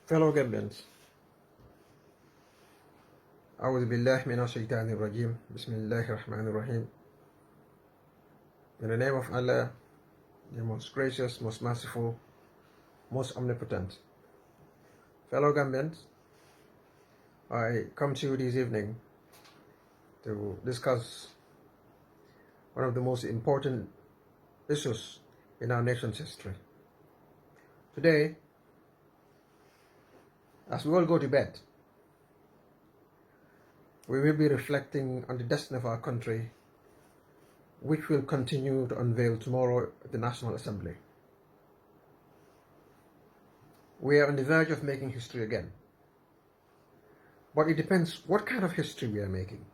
Fellow Gambians, أعوذ بالله من الشيطان الرجيم. بسم الله الرحمن الرحيم. In the name of Allah, the most gracious, most merciful, most omnipotent. Fellow Gambians, I come to you this evening to discuss one of the most important issues in our nation's history. Today, as we all go to bed, we will be reflecting on the destiny of our country, which will continue to unveil tomorrow at the National Assembly. We are on the verge of making history again. But it depends what kind of history we are making.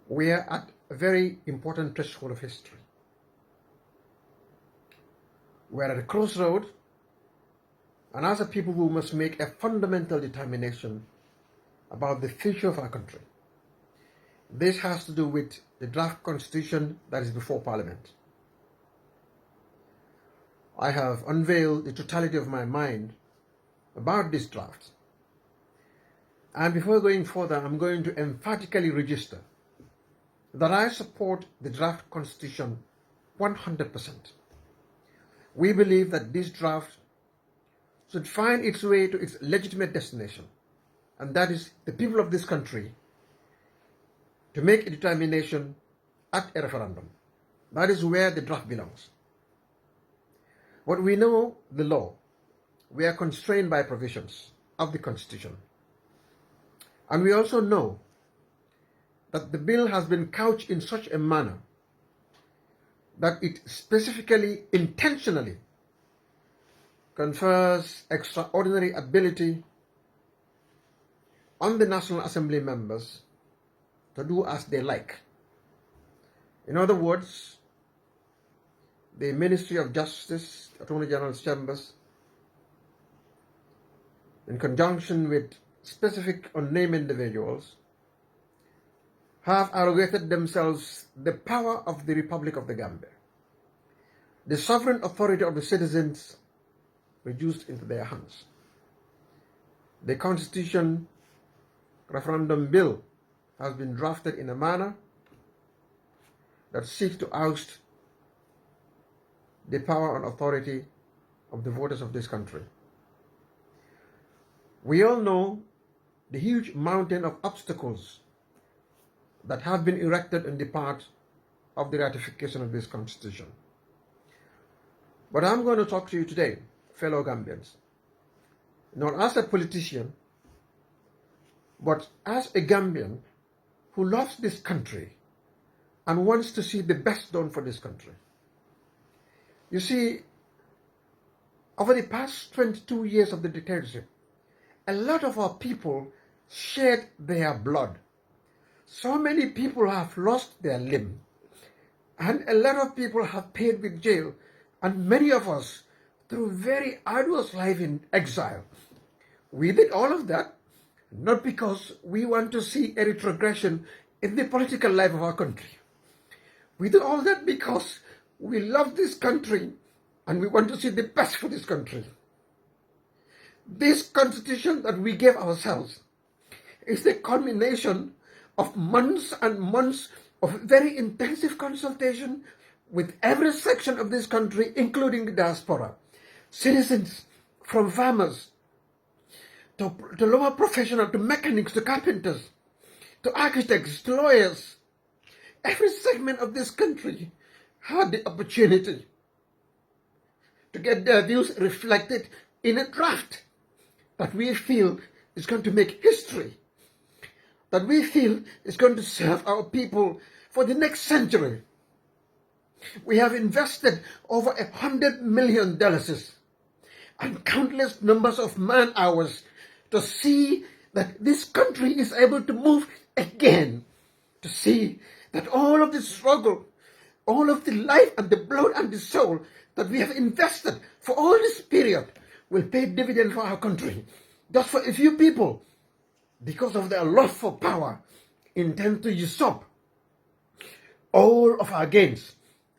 We are at a very important threshold of history. We are at a crossroad, and as a people, we must make a fundamental determination about the future of our country. This has to do with the draft constitution that is before Parliament. I have unveiled the totality of my mind about this draft. And before going further, I'm going to emphatically register that I support the draft constitution 100%. We believe that this draft should find its way to its legitimate destination, and that is the people of this country to make a determination at a referendum. That is where the draft belongs. But we know the law. We are constrained by provisions of the Constitution. And we also know that the bill has been couched in such a manner that it specifically, intentionally confers extraordinary ability on the National Assembly members to do as they like. In other words, the Ministry of Justice, Attorney General's Chambers, in conjunction with specific unnamed individuals, have arrogated themselves the power of the Republic of the Gambia, the sovereign authority of the citizens reduced into their hands. The Constitution referendum bill has been drafted in a manner that seeks to oust the power and authority of the voters of this country. We all know the huge mountain of obstacles that have been erected in the path of the ratification of this Constitution. But I'm going to talk to you today, fellow Gambians, not as a politician, but as a Gambian who loves this country and wants to see the best done for this country. You see, over the past 22 years of the dictatorship, a lot of our people shed their blood. So many people have lost their limb, and a lot of people have paid with jail, and many of us through very arduous life in exile. We did all of that not because we want to see a retrogression in the political life of our country. We do all that because we love this country and we want to see the best for this country. This constitution that we gave ourselves is the culmination of months and months of very intensive consultation with every section of this country, including the diaspora, citizens, from farmers to lower professionals, to mechanics, to carpenters, to architects, to lawyers. Every segment of this country had the opportunity to get their views reflected in a draft that we feel is going to make history, that we feel is going to serve our people for the next century. We have invested over $100 million and countless numbers of man hours to see that this country is able to move again, to see that all of the struggle, all of the life and the blood and the soul that we have invested for all this period will pay dividend for our country. Just for a few people, because of their love for power, intend to usurp all of our gains,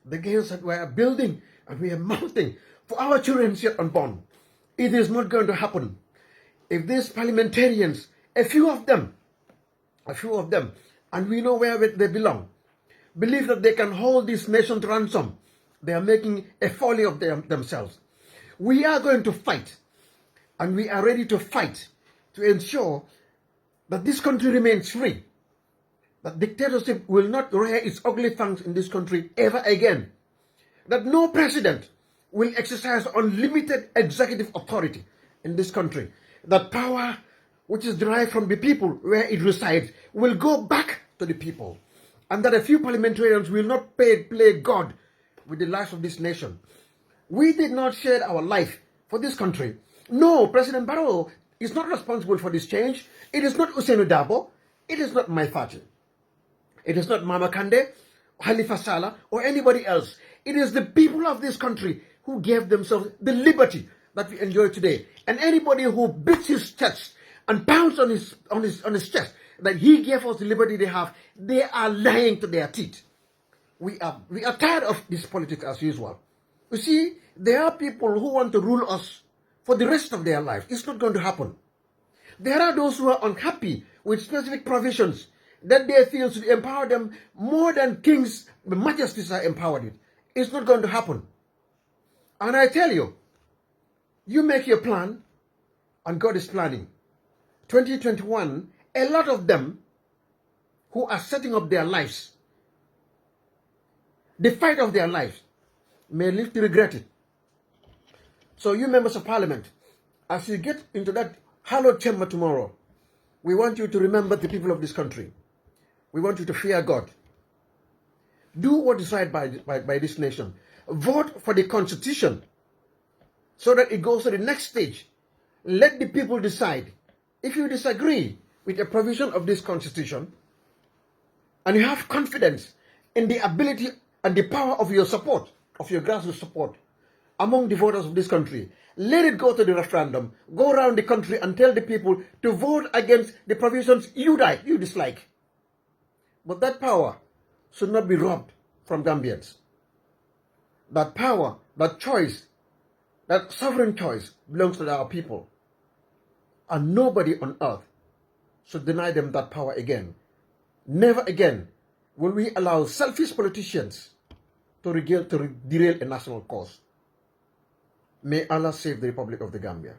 the gains that we are building and we are mounting for our children yet unborn. It is not going to happen. If these parliamentarians, a few of them, and we know where they belong, believe that they can hold this nation to ransom, they are making a folly of themselves. We are going to fight, and we are ready to fight to ensure that this country remains free, that dictatorship will not rear its ugly fangs in this country ever again, that no president will exercise unlimited executive authority in this country, that power which is derived from the people where it resides will go back to the people, and that a few parliamentarians will not play God with the lives of this nation. We did not shed our life for this country. No, President Barrow is not responsible for this change. It is not Usainu Dabo. It is not Mai Fatty. It is not Mama Kande, Halifa Sallah, or anybody else. It is the people of this country who gave themselves the liberty that we enjoy today. And anybody who beats his chest and pounds on his chest that he gave us the liberty they have, they are lying to their teeth. We are tired of this politics as usual. You see, there are people who want to rule us for the rest of their life. It's not going to happen. There are those who are unhappy with specific provisions that they feel should empower them more than kings, the majesties are empowered with. It's not going to happen. And I tell you, you make your plan, and God is planning. 2021, a lot of them who are setting up their lives, the fight of their lives, may live to regret it. So you members of parliament, as you get into that hallowed chamber tomorrow, we want you to remember the people of this country. We want you to fear God. Do what is right by this nation. Vote for the Constitution so that it goes to the next stage. Let the people decide. If you disagree with a provision of this Constitution and you have confidence in the ability and the power of your support, of your grassroots support among the voters of this country, let it go to the referendum. Go around the country and tell the people to vote against the provisions you dislike. But that power should not be robbed from Gambians. That power, that choice, that sovereign choice belongs to our people. And nobody on earth should deny them that power again. Never again will we allow selfish politicians to derail a national cause. May Allah save the Republic of the Gambia.